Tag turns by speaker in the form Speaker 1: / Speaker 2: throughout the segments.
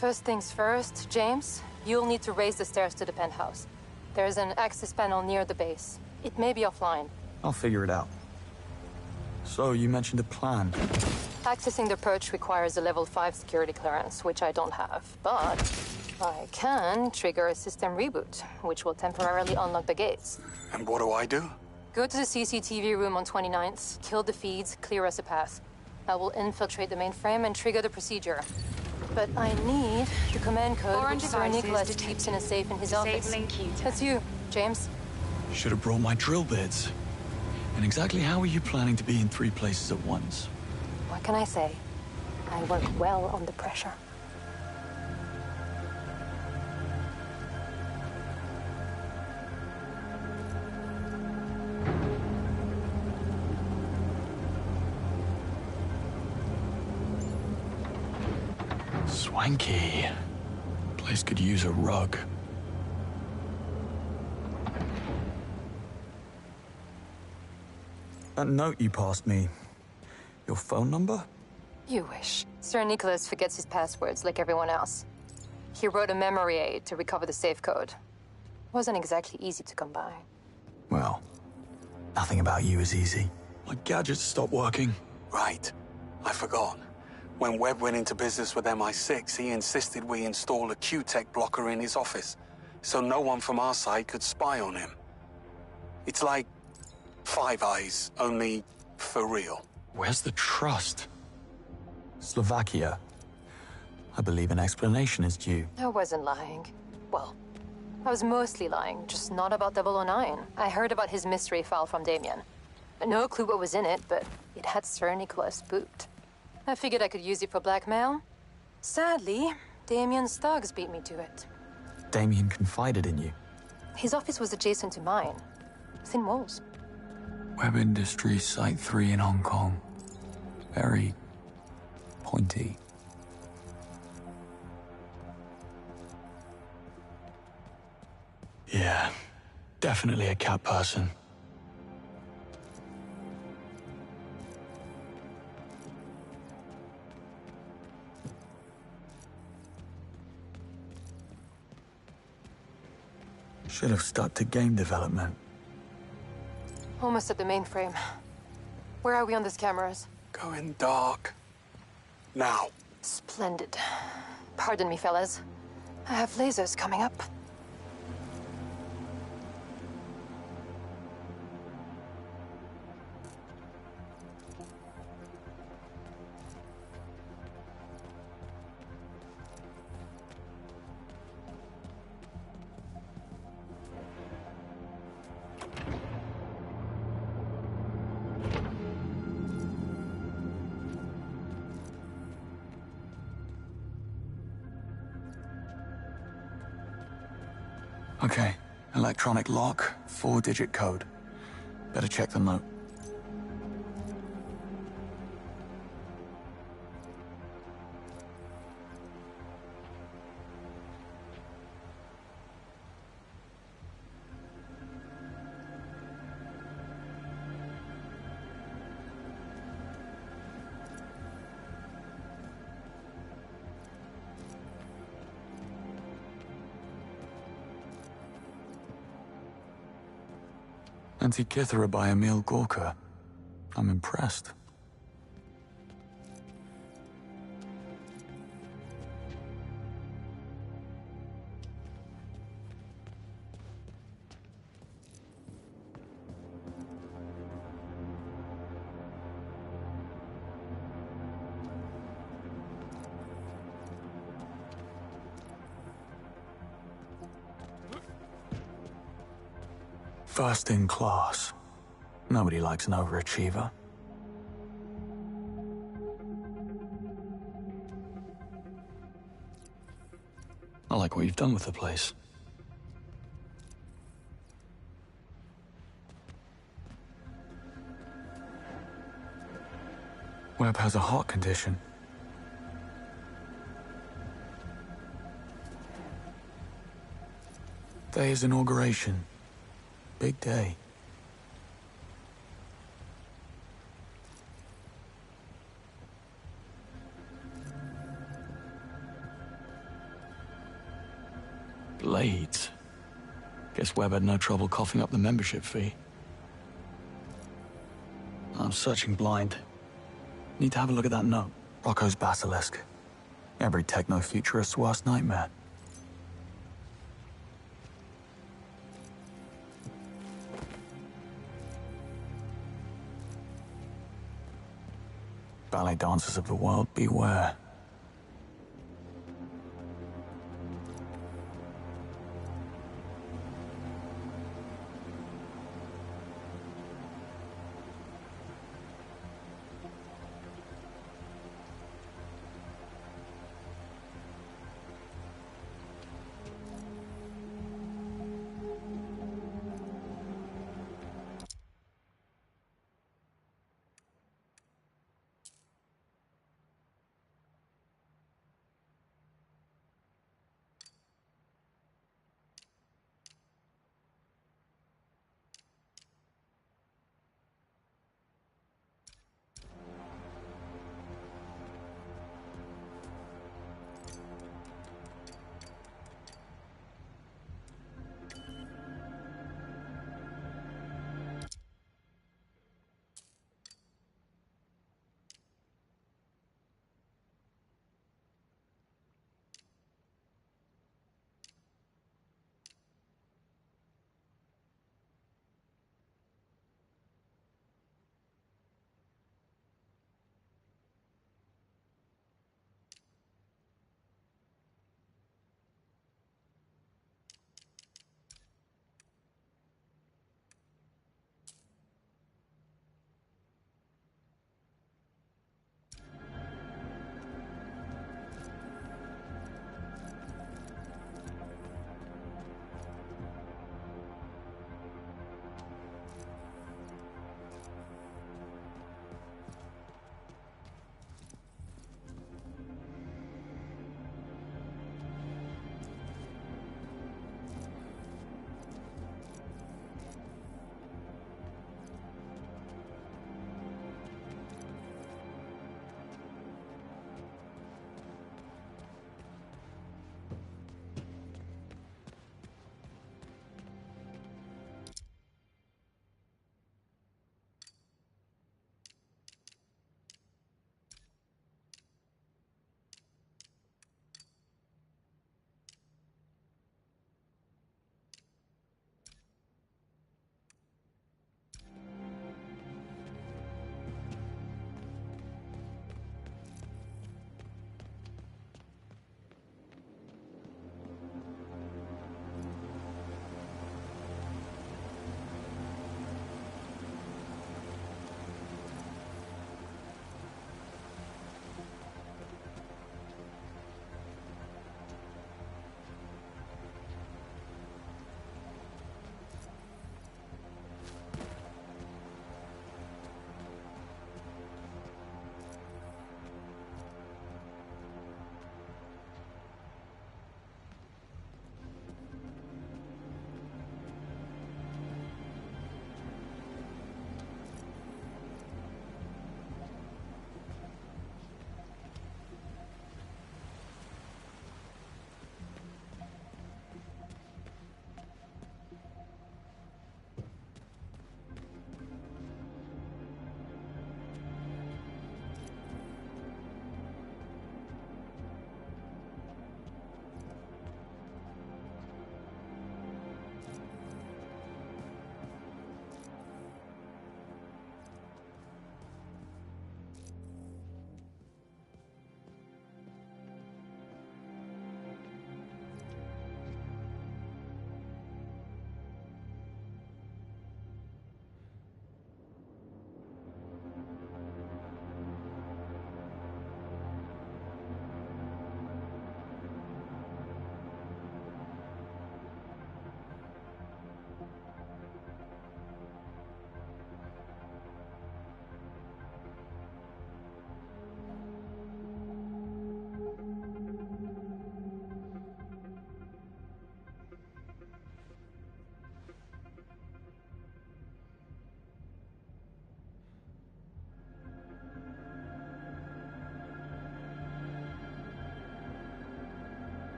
Speaker 1: First things first, James, you'll need to raise the stairs to the penthouse. There's an access panel near the base. It may be offline.
Speaker 2: I'll figure it out. So, you mentioned a plan.
Speaker 1: Accessing the perch requires a level 5 security clearance, which I don't have. But I can trigger a system reboot, which will temporarily unlock the gates.
Speaker 3: And what do I do?
Speaker 1: Go to the CCTV room on 29th, kill the feeds, clear us a path. I will infiltrate the mainframe and trigger the procedure. But I need the command code which Sir Nicholas keeps in a safe in his office. That's you, James.
Speaker 2: Should have brought my drill bits. And exactly how are you planning to be in 3 places at once?
Speaker 1: What can I say? I work well under pressure.
Speaker 2: Swanky. Place could use a rug. That note you passed me. Your phone number?
Speaker 1: You wish. Sir Nicholas forgets his passwords like everyone else. He wrote a memory aid to recover the safe code. Wasn't exactly easy to come by.
Speaker 2: Well, nothing about you is easy. My gadgets stopped working.
Speaker 3: Right. I forgot. When Webb went into business with MI6, he insisted we install a Q-Tech blocker in his office, so no one from our side could spy on him. It's like Five Eyes, only for real.
Speaker 2: Where's the trust? Slovakia. I believe an explanation is due.
Speaker 1: I wasn't lying. Well, I was mostly lying, just not about 009. I heard about his mystery file from Damien. No clue what was in it, but it had Sir Nicholas spooked. I figured I could use it for blackmail. Sadly, Damien's thugs beat me to it.
Speaker 2: Damien confided in you.
Speaker 1: His office was adjacent to mine. Thin walls.
Speaker 2: Web Industries Site 3 in Hong Kong. Very pointy. Yeah, definitely a cat person. Should have stuck to game development.
Speaker 1: Almost at the mainframe. Where are we on these cameras?
Speaker 3: Going dark. Now.
Speaker 1: Splendid. Pardon me, fellas. I have lasers coming up.
Speaker 2: Okay, electronic lock, 4-digit code. Better check the note. Antikythera by Emil Gorka. I'm impressed. First in class. Nobody likes an overachiever. I like what you've done with the place. Webb has a heart condition. Day is inauguration. Big day. Blades. Guess Webb had no trouble coughing up the membership fee. I'm searching blind. Need to have a look at that note. Rocco's basilisk. Every techno-futurist's worst nightmare. Ballet dancers of the world, beware.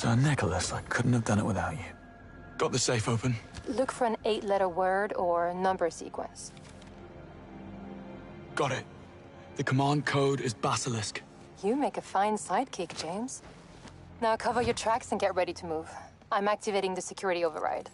Speaker 2: Sir Nicholas, I couldn't have done it without you. Got the safe open?
Speaker 1: Look for an 8-letter word or number sequence.
Speaker 2: Got it. The command code is Basilisk.
Speaker 1: You make a fine sidekick, James. Now cover your tracks and get ready to move. I'm activating the security override.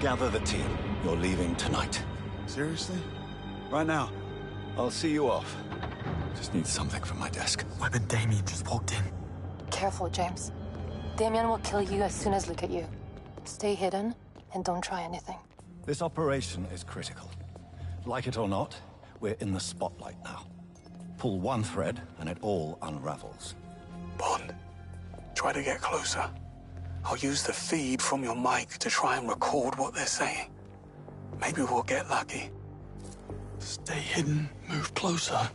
Speaker 4: Gather the team. You're leaving tonight.
Speaker 5: Seriously? Right now?
Speaker 4: I'll see you off. Just need something from my desk.
Speaker 2: Webb and Damien just walked in.
Speaker 1: Careful, James. Damien will kill you as soon as look at you. Stay hidden and don't try anything.
Speaker 4: This operation is critical. Like it or not, we're in the spotlight now. Pull one thread and it all unravels.
Speaker 3: Bond, try to get closer. I'll use the feed from your mic to try and record what they're saying. Maybe we'll get lucky.
Speaker 2: Stay hidden, move closer.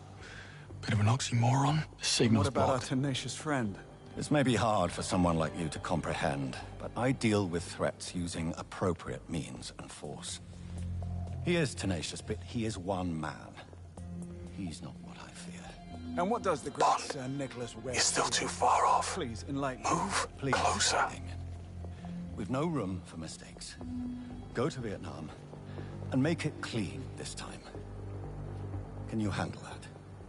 Speaker 2: Bit of an oxymoron. The signal's
Speaker 5: What about
Speaker 2: blocked.
Speaker 5: our tenacious friend?
Speaker 4: This may be hard for someone like you to comprehend, but I deal with threats using appropriate means and force. He is tenacious, but he is one man. He's not what I fear.
Speaker 5: And what does the great
Speaker 3: Bond,
Speaker 5: Sir Nicholas Webb
Speaker 3: you're still
Speaker 5: do?
Speaker 3: too far off.
Speaker 5: Please, enlighten me.
Speaker 3: Move
Speaker 4: Please,
Speaker 3: closer.
Speaker 4: Damien. We've no room for mistakes. Go to Vietnam and make it clean this time. Can you handle that?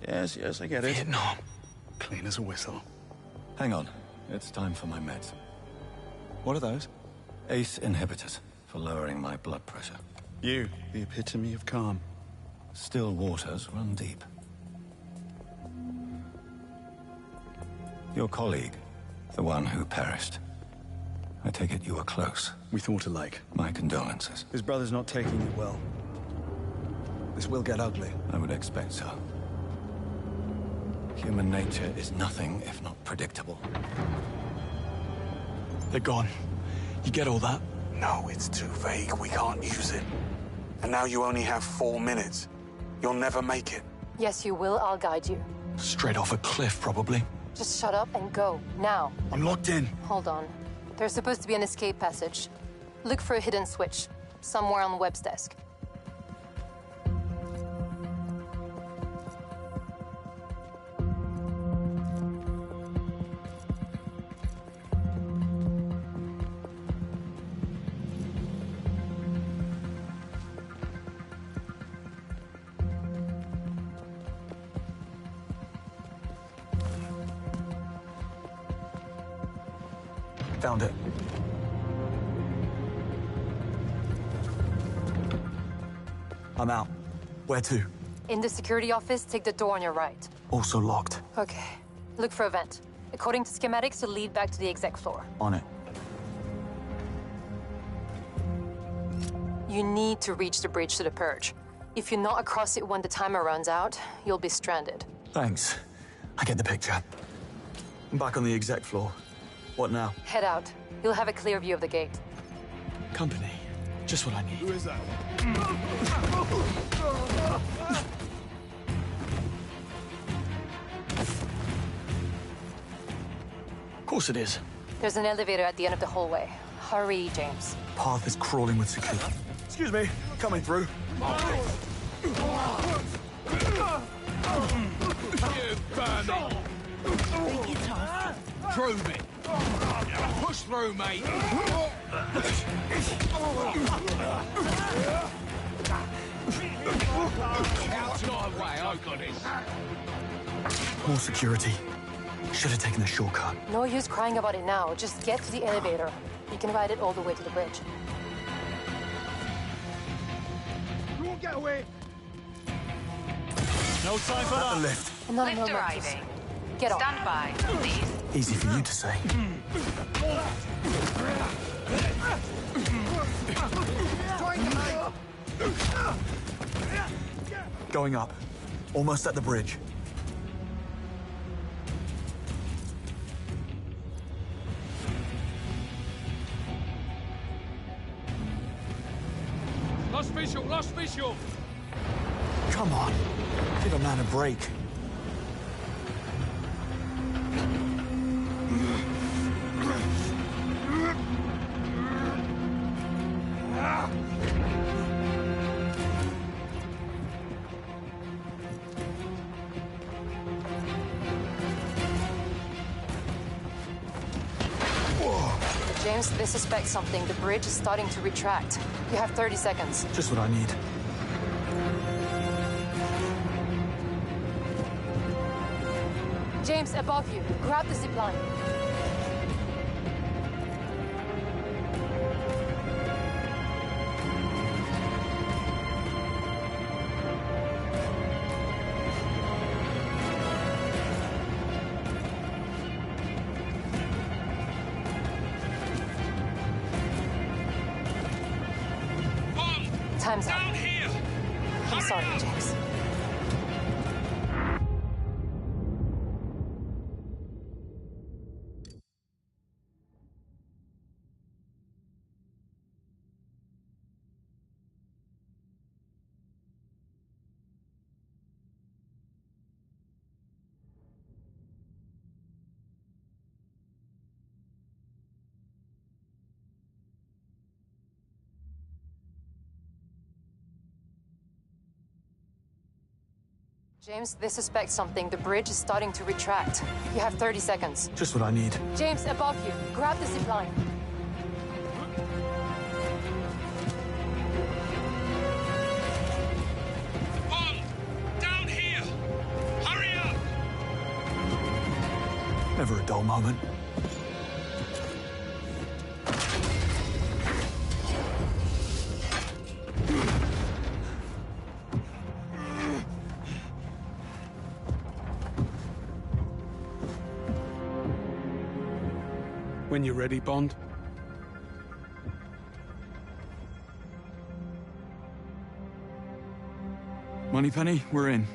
Speaker 5: Yes, I get it.
Speaker 2: Vietnam.
Speaker 5: Clean as a whistle.
Speaker 4: Hang on. It's time for my meds.
Speaker 5: What are those?
Speaker 4: ACE inhibitors for lowering my blood pressure.
Speaker 5: You, the epitome of calm.
Speaker 4: Still waters run deep. Your colleague, the one who perished. I take it you were close.
Speaker 5: We thought alike.
Speaker 4: My condolences.
Speaker 5: His brother's not taking it well. This will get ugly.
Speaker 4: I would expect so. Human nature is nothing if not predictable.
Speaker 2: They're gone. You get all that?
Speaker 3: No, it's too vague. We can't use it. And now you only have 4 minutes. You'll never make it.
Speaker 1: Yes, you will. I'll guide you.
Speaker 2: Straight off a cliff, probably.
Speaker 1: Just shut up and go, now.
Speaker 2: I'm locked in.
Speaker 1: Hold on. There's supposed to be an escape passage. Look for a hidden switch, somewhere on Webb's desk.
Speaker 2: Found it. I'm out. Where to?
Speaker 1: In the security office, take the door on your right.
Speaker 2: Also locked.
Speaker 1: Okay. Look for a vent. According to schematics, it'll lead back to the exec floor.
Speaker 2: On it.
Speaker 1: You need to reach the bridge to the purge. If you're not across it when the timer runs out, you'll be stranded.
Speaker 2: Thanks. I get the picture. I'm back on the exec floor. What now?
Speaker 1: Head out. You'll have a clear view of the gate.
Speaker 2: Company. Just what I need.
Speaker 5: Who is that?
Speaker 2: Of course it is.
Speaker 1: There's an elevator at the end of the hallway. Hurry, James.
Speaker 2: Path is crawling with security.
Speaker 5: Excuse me, coming through.
Speaker 6: You burn it! Through me! Push through, mate! Out's not a way, I got it.
Speaker 2: More security. Should have taken the shortcut.
Speaker 1: No use crying about it now. Just get to the elevator. You can ride it all the way to the bridge.
Speaker 5: You won't get away.
Speaker 2: No time for that. Lift.
Speaker 1: And not
Speaker 7: Lift
Speaker 1: no mattress.
Speaker 7: arriving.
Speaker 1: Get on.
Speaker 7: Stand by, please.
Speaker 2: Easy for you to say. Going up. Almost at the bridge.
Speaker 6: Lost visual, lost visual!
Speaker 2: Come on. Give a man a break.
Speaker 1: James, they suspect something. The bridge is starting to retract. You have 30 seconds.
Speaker 2: Just what I need.
Speaker 1: James, above you. Grab the zip line. Time's up.
Speaker 6: Down here!
Speaker 1: I'm sorry, James. James, they suspect something. The bridge is starting to retract. You have 30 seconds.
Speaker 2: Just what I need.
Speaker 1: James, above you. Grab the zip line.
Speaker 6: Bond! Down here! Hurry up!
Speaker 2: Never a dull moment.
Speaker 3: When you're ready, Bond.
Speaker 2: Moneypenny, we're in.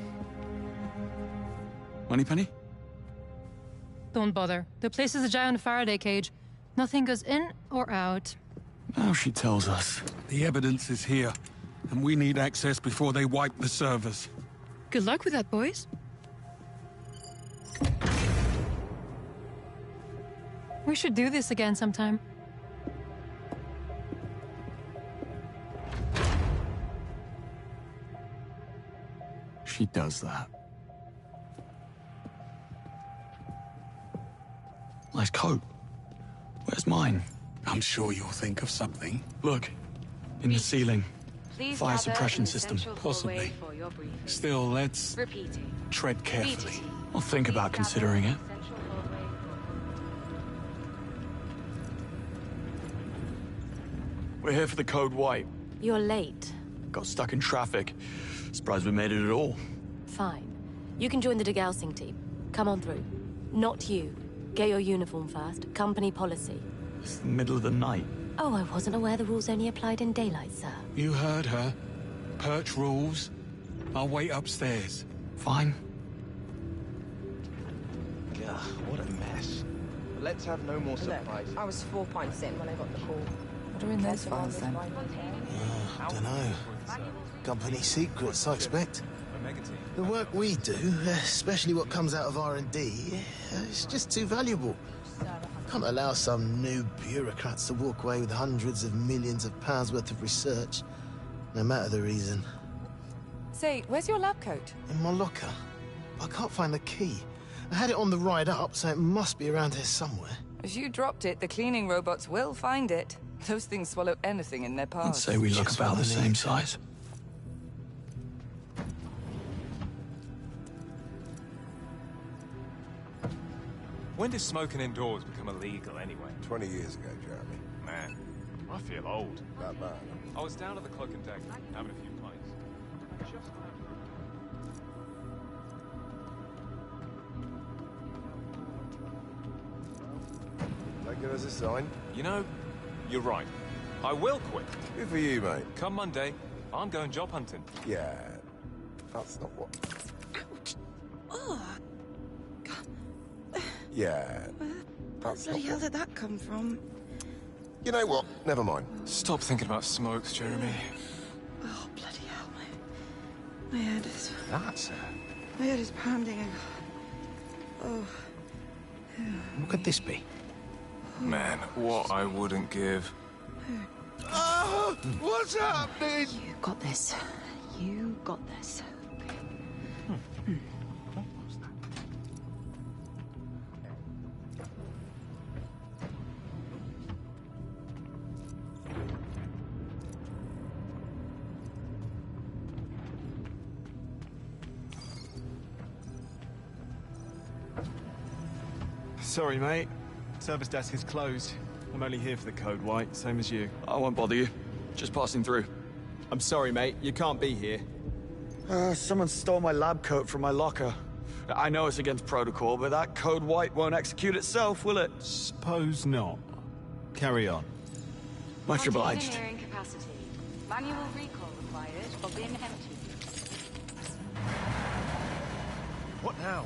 Speaker 2: Moneypenny?
Speaker 1: Don't bother. The place is a giant Faraday cage. Nothing goes in or out.
Speaker 2: Now she tells us.
Speaker 3: The evidence is here, and we need access before they wipe the servers.
Speaker 1: Good luck with that, boys. We should do this again sometime.
Speaker 2: She does that. Nice coat. Where's mine?
Speaker 3: I'm sure you'll think of something.
Speaker 2: Look, in the ceiling.
Speaker 7: Please
Speaker 2: Fire
Speaker 7: gather
Speaker 2: suppression
Speaker 7: in the
Speaker 2: system.
Speaker 7: central
Speaker 3: Possibly.
Speaker 7: hallway for your briefing.
Speaker 3: Still, let's
Speaker 7: Repeating.
Speaker 3: tread carefully.
Speaker 2: I'll think about considering it. We're here for the code white.
Speaker 7: You're late.
Speaker 2: Got stuck in traffic. Surprised we made it at all.
Speaker 7: Fine. You can join the degaussing team. Come on through. Not you. Get your uniform first. Company policy.
Speaker 2: It's the middle of the night.
Speaker 7: Oh, I wasn't aware the rules only applied in daylight, sir.
Speaker 3: You heard her. Perch rules. I'll wait upstairs.
Speaker 2: Fine.
Speaker 8: Ugh, what a mess. But let's have no more surprises.
Speaker 9: I was 4 pints in when I got the call.
Speaker 10: What are in those files then?
Speaker 11: Dunno. Company secrets, I expect. The work we do, especially what comes out of R&D, is just too valuable. Can't allow some new bureaucrats to walk away with hundreds of millions of pounds worth of research, no matter the reason.
Speaker 10: Say, where's your lab coat?
Speaker 11: In my locker. I can't find the key. I had it on the ride up, so it must be around here somewhere.
Speaker 10: If you dropped it, the cleaning robots will find it. Those things swallow anything in their
Speaker 2: I'd
Speaker 10: paths.
Speaker 2: say we look
Speaker 11: Just
Speaker 2: about
Speaker 11: what
Speaker 2: the
Speaker 11: I
Speaker 2: same
Speaker 11: need.
Speaker 2: size.
Speaker 12: When did smoking indoors become illegal anyway?
Speaker 13: 20 years ago, Jeremy.
Speaker 12: Man, I feel old.
Speaker 13: That bad.
Speaker 12: I was down at the Cloak and Dagger, having a few pints. Just
Speaker 13: Don't give us a sign.
Speaker 12: You know, you're right. I will quit.
Speaker 13: Good for you, mate.
Speaker 12: Come Monday, I'm going job hunting.
Speaker 13: Yeah. That's not what...
Speaker 9: Oh,
Speaker 13: Yeah. That's not
Speaker 9: bloody hell
Speaker 13: what...
Speaker 9: did that come from?
Speaker 13: You know what? Never mind.
Speaker 12: Stop thinking about smokes, Jeremy.
Speaker 9: Oh, bloody hell, my head is...
Speaker 8: That's
Speaker 9: My head is pounding. Oh.
Speaker 8: What could this be?
Speaker 12: Man, what I wouldn't give.
Speaker 13: Oh, what's happening?
Speaker 7: You got this. You got this.
Speaker 12: Sorry, mate. Service desk is closed. I'm only here for the code white, same as you.
Speaker 2: I won't bother you. Just passing through.
Speaker 12: I'm sorry, mate. You can't be here.
Speaker 2: Someone stole my lab coat from my locker. I know it's against protocol, but that code white won't execute itself, will it?
Speaker 12: Suppose not. Carry on.
Speaker 2: Much obliged.
Speaker 14: Engineering capacity. Manual recall required for bin empty.
Speaker 8: What now?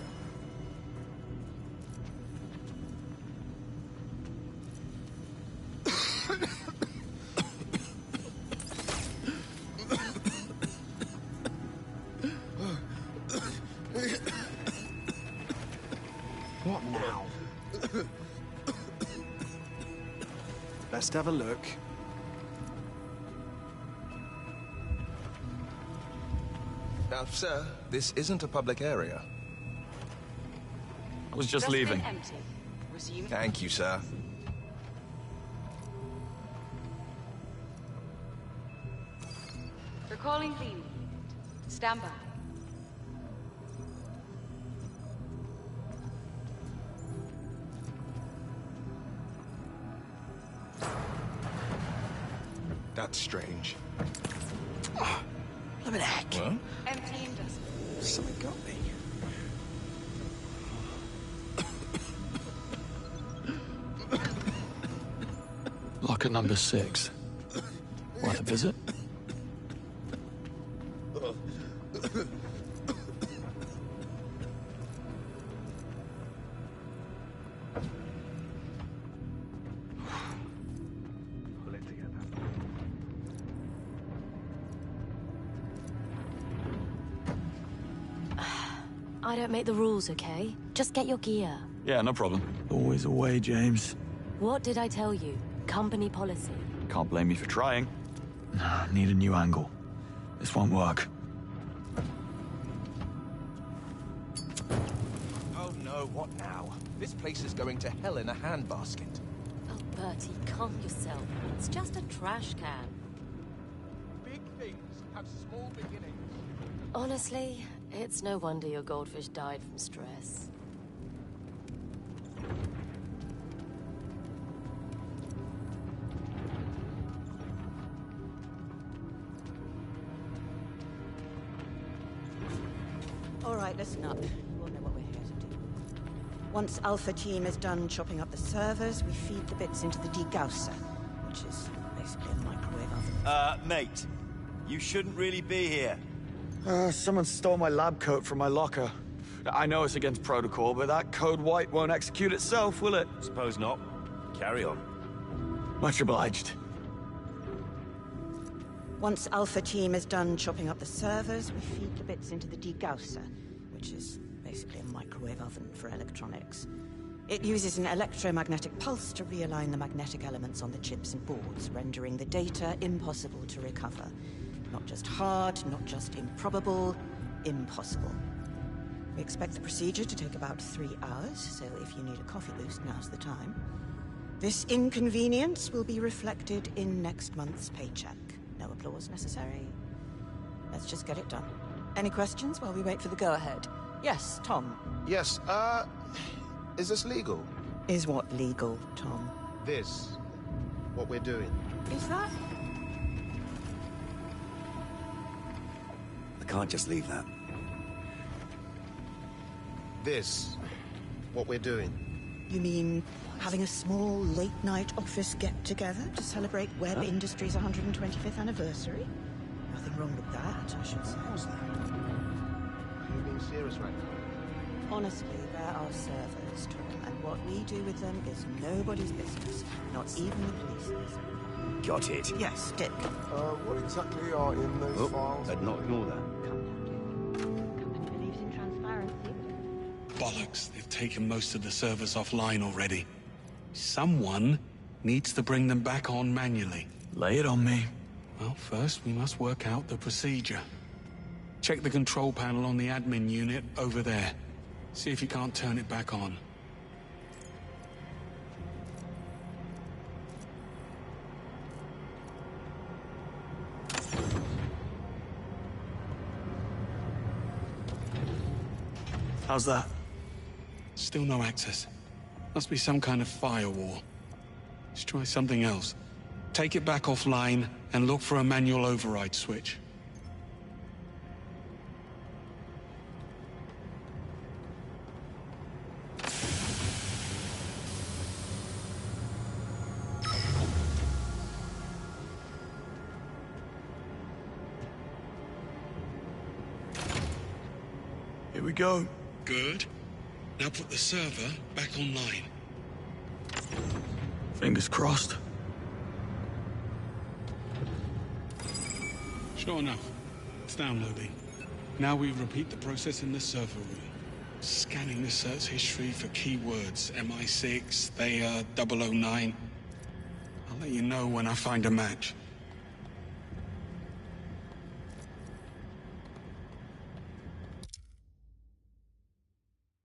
Speaker 12: What now? Let's have a look.
Speaker 8: Now, sir, this isn't a public area.
Speaker 2: I was just leaving.
Speaker 14: Empty. Resume.
Speaker 8: Thank you, sir.
Speaker 14: Recalling clean. Stand by.
Speaker 8: That's strange.
Speaker 11: Look at that.
Speaker 8: What?
Speaker 14: Empty and dust.
Speaker 11: Something got me.
Speaker 2: Locker number 6. Worth a visit?
Speaker 7: I don't make the rules, okay? Just get your gear.
Speaker 2: Yeah, no problem. Always a way, James.
Speaker 7: What did I tell you? Company policy.
Speaker 2: Can't blame me for trying. Nah, need a new angle. This won't work.
Speaker 8: Oh no, what now? This place is going to hell in a handbasket.
Speaker 7: Oh, Bertie, calm yourself. It's just a trash can.
Speaker 8: Big things have small beginnings.
Speaker 7: Honestly, it's no wonder your goldfish died from stress.
Speaker 9: All right, listen up. You all know what we're here to do. Once Alpha Team is done chopping up the servers, we feed the bits into the degausser, which is basically a microwave oven.
Speaker 15: Mate, you shouldn't really be here.
Speaker 2: Someone stole my lab coat from my locker. I know it's against protocol, but that code white won't execute itself, will it?
Speaker 15: Suppose not. Carry on.
Speaker 2: Much obliged.
Speaker 9: Once Alpha Team is done chopping up the servers, we feed the bits into the degausser, which is basically a microwave oven for electronics. It uses an electromagnetic pulse to realign the magnetic elements on the chips and boards, rendering the data impossible to recover. Not just hard, not just improbable, impossible. We expect the procedure to take about 3 hours, so if you need a coffee boost, now's the time. This inconvenience will be reflected in next month's paycheck. No applause necessary. Let's just get it done. Any questions while we wait for the go-ahead? Yes, Tom.
Speaker 11: Yes, is this legal?
Speaker 9: Is what legal, Tom?
Speaker 11: This, what we're doing.
Speaker 9: Is that?
Speaker 15: I can't just leave that.
Speaker 11: This, what we're doing.
Speaker 9: You mean having a small late-night office get-together to celebrate Web Industries' 125th anniversary? Nothing wrong with that, I should say.
Speaker 11: How's that? Are you being serious right now?
Speaker 9: Honestly, there are servers, Tom, and what we do with them is nobody's business, not even the police's.
Speaker 15: Got it.
Speaker 9: Yes, Dick.
Speaker 13: What exactly are in those files?
Speaker 15: I'd not ignore that.
Speaker 9: Company believes in transparency.
Speaker 3: Bollocks, they've taken most of the servers offline already. Someone needs to bring them back on manually.
Speaker 2: Lay it on me.
Speaker 3: Well, first we must work out the procedure. Check the control panel on the admin unit over there. See if you can't turn it back on.
Speaker 2: How's that?
Speaker 3: Still no access. Must be some kind of firewall. Let's try something else. Take it back offline and look for a manual override switch.
Speaker 2: Here we go.
Speaker 3: Good. Now put the server back online.
Speaker 2: Fingers crossed.
Speaker 3: Sure enough. It's downloading. Now we repeat the process in the server room. Scanning the search history for keywords. MI6, Thea, 009. I'll let you know when I find a match.